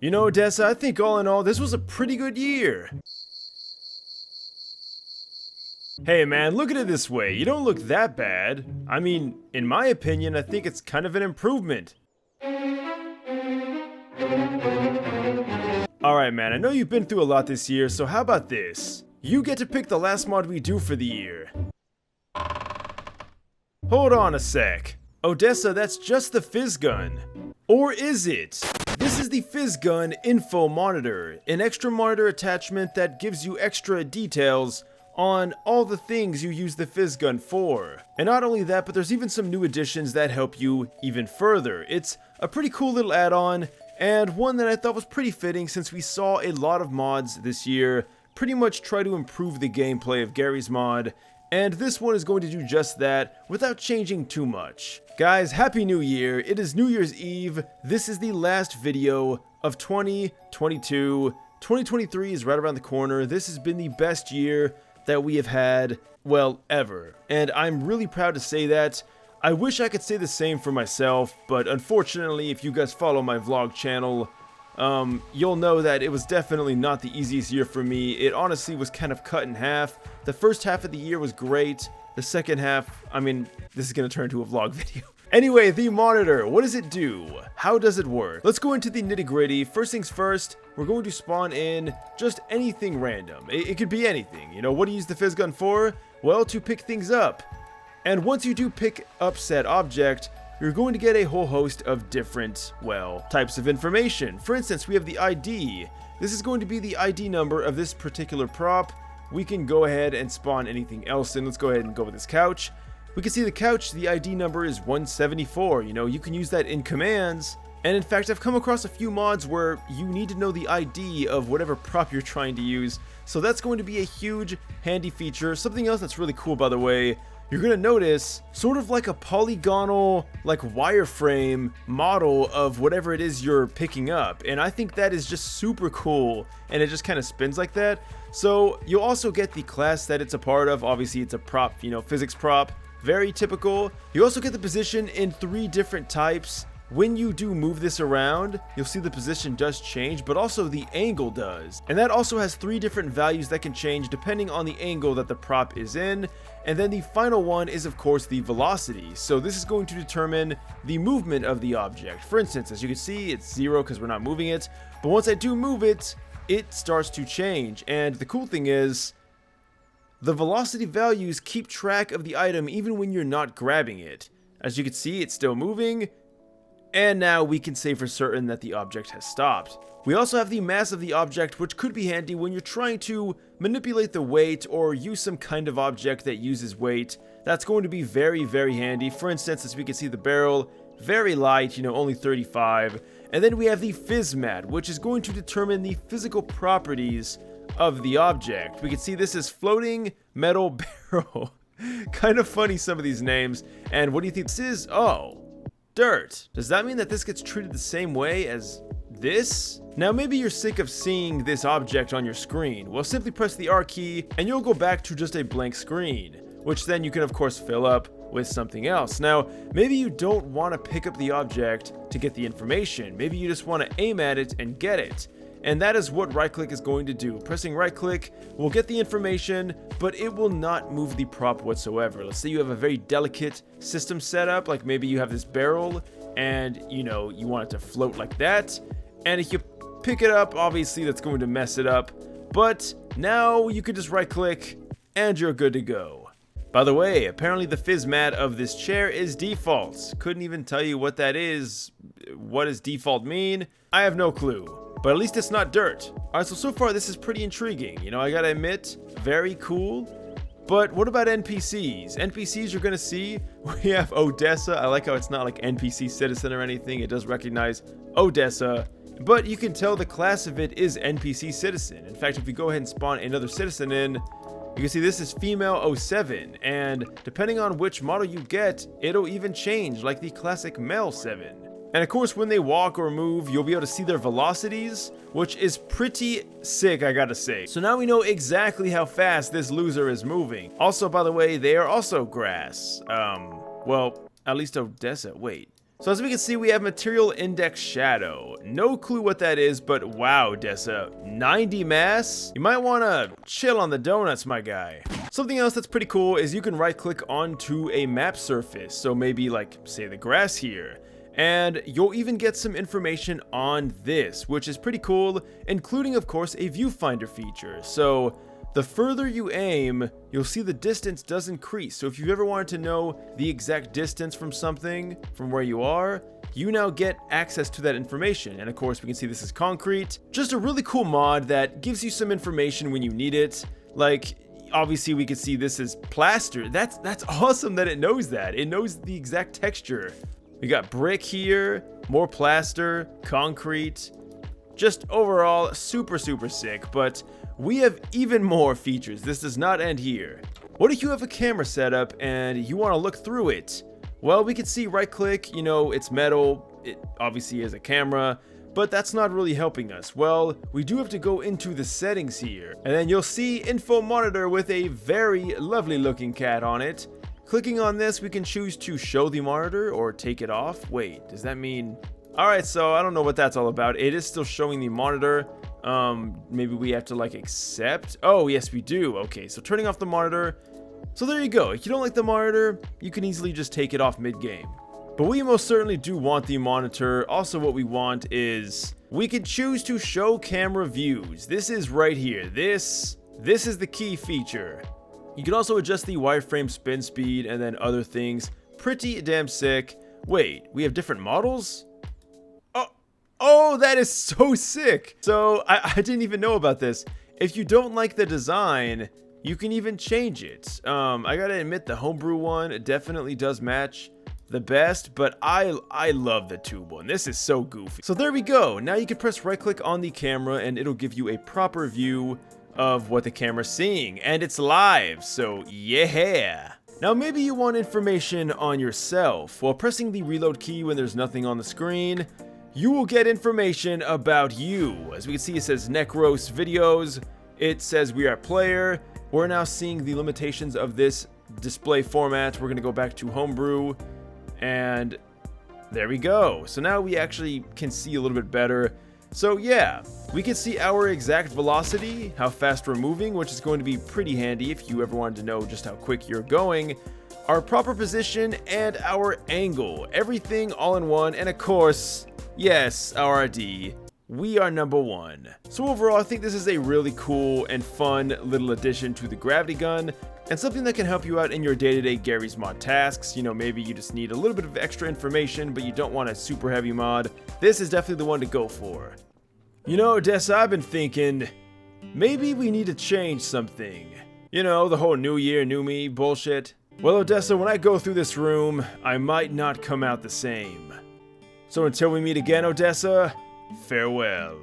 You know, Odessa, I think all in all, this was a pretty good year. Hey man, look at it this way, you don't look that bad. I mean, in my opinion, I think it's kind of an improvement. Alright man, I know you've been through a lot this year, so how about this? You get to pick the last mod we do for the year. Hold on a sec. Odessa, that's just the Physgun. Or is it? This is the Physgun Info Monitor, an extra monitor attachment that gives you extra details on all the things you use the Physgun for. And not only that, but there's even some new additions that help you even further. It's a pretty cool little add-on, and one that I thought was pretty fitting since we saw a lot of mods this year pretty much try to improve the gameplay of Garry's mod, and this one is going to do just that without changing too much. Guys, Happy New Year! It is New Year's Eve. This is the last video of 2022. 2023 is right around the corner. This has been the best year that we have had, well, ever. And I'm really proud to say that. I wish I could say the same for myself, but unfortunately, if you guys follow my vlog channel, you'll know that it was definitely not the easiest year for me. It honestly was kind of cut in half. The first half of the year was great. The second half, I mean, this is going to turn into a vlog video. Anyway, the monitor, what does it do? How does it work? Let's go into the nitty-gritty. First things first, we're going to spawn in just anything random. It could be anything. You know, what do you use the Physgun for? Well, to pick things up. And once you do pick up said object, you're going to get a whole host of different, well, types of information. For instance, we have the ID. This is going to be the ID number of this particular prop. We can go ahead and spawn anything else in. Let's go ahead and go with this couch. We can see the couch, the ID number is 174. You know, you can use that in commands. And in fact, I've come across a few mods where you need to know the ID of whatever prop you're trying to use. So that's going to be a huge, handy feature. Something else that's really cool, by the way, you're going to notice sort of like a polygonal, like wireframe model of whatever it is you're picking up. And I think that is just super cool. And it just kind of spins like that. So you'll also get the class that it's a part of. Obviously, it's a prop, you know, physics prop. Very typical. You also get the position in 3 different types. When you do move this around, you'll see the position does change, but also the angle does. And that also has 3 different values that can change depending on the angle that the prop is in. And then the final one is, of course, the velocity. So this is going to determine the movement of the object. For instance, as you can see, it's 0 because we're not moving it. But once I do move it, it starts to change. And the cool thing is, the velocity values keep track of the item even when you're not grabbing it. As you can see, it's still moving. And now we can say for certain that the object has stopped. We also have the mass of the object, which could be handy when you're trying to manipulate the weight or use some kind of object that uses weight. That's going to be very, very handy. For instance, as we can see, the barrel, very light, you know, only 35. And then we have the phys mat, which is going to determine the physical properties of the object. We can see this is floating metal barrel. Kind of funny, some of these names. And what do you think this is? Oh, dirt. Does that mean that this gets treated the same way as this? Now maybe you're sick of seeing this object on your screen. Well, simply press the R key and you'll go back to just a blank screen, which then you can of course fill up with something else. Now maybe you don't want to pick up the object to get the information. Maybe you just want to aim at it and get it. And that is what right click is going to do. Pressing right click will get the information, but it will not move the prop whatsoever. Let's say you have a very delicate system setup, like maybe you have this barrel and you know you want it to float like that. And if you pick it up, obviously that's going to mess it up. But now you can just right click and you're good to go. By the way, apparently the phys mat of this chair is default. Couldn't even tell you what that is. What does default mean? I have no clue. But at least it's not dirt. Alright, so far this is pretty intriguing. You know, I gotta admit, very cool. But what about NPCs? NPCs you're gonna see, we have Odessa. I like how it's not like NPC citizen or anything. It does recognize Odessa. But you can tell the class of it is NPC citizen. In fact, if we go ahead and spawn another citizen in, you can see this is female 07. And depending on which model you get, it'll even change like the classic male 7. And of course, when they walk or move, you'll be able to see their velocities, which is pretty sick, I gotta say. So now we know exactly how fast this loser is moving. Also, by the way, they are also grass. Well, at least Odessa. Wait, So as we can see, we have material index shadow. No clue what that is, but wow, Dessa, 90 mass? You might want to chill on the donuts, my guy. Something else that's pretty cool is you can right click onto a map surface. So maybe like, say the grass here. And you'll even get some information on this, which is pretty cool, including of course a viewfinder feature. So the further you aim, you'll see the distance does increase. So if you've ever wanted to know the exact distance from something, from where you are, you now get access to that information. And of course, we can see this is concrete. Just a really cool mod that gives you some information when you need it. Like, obviously we can see this is plaster. That's awesome that it knows that. It knows the exact texture. We got brick here, more plaster, concrete. Just overall, super sick, but we have even more features. This does not end here. What if you have a camera setup and you want to look through it? Well, we can see right click, you know, it's metal, it obviously is a camera, but that's not really helping us. Well, we do have to go into the settings here, and then you'll see info monitor with a very lovely looking cat on it. Clicking on this, we can choose to show the monitor or take it off. Wait, does that mean... Alright, so I don't know what that's all about. It is still showing the monitor. Maybe we have to like accept. Oh, yes, we do. Okay, so turning off the monitor. So there you go. If you don't like the monitor, you can easily just take it off mid-game. But we most certainly do want the monitor. Also, what we want is we can choose to show camera views. This is right here. This is the key feature. You can also adjust the wireframe spin speed and then other things. Pretty damn sick. Wait, we have different models? Oh, that is so sick. So I didn't even know about this. If you don't like the design, you can even change it. I gotta admit the homebrew one definitely does match the best, but I love the tube one. This is so goofy. So there we go. Now you can press right click on the camera and it'll give you a proper view of what the camera's seeing, and it's live, so yeah. Now maybe you want information on yourself. While pressing the reload key when there's nothing on the screen, you will get information about you. As we can see, it says NecrosVideos. It says we are player. We're now seeing the limitations of this display format. We're gonna go back to homebrew, and there we go. So now we actually can see a little bit better. So yeah, we can see our exact velocity, how fast we're moving, which is going to be pretty handy if you ever wanted to know just how quick you're going, our proper position, and our angle. Everything all in one, and of course, yes, our RD. We are number one. So overall, I think this is a really cool and fun little addition to the gravity gun, and something that can help you out in your day-to-day Garry's Mod tasks. You know, maybe you just need a little bit of extra information, but you don't want a super heavy mod. This is definitely the one to go for. You know, Dessa, I've been thinking, maybe we need to change something. You know, the whole new year, new me bullshit. Well, Odessa, when I go through this room, I might not come out the same. So until we meet again, Odessa, farewell.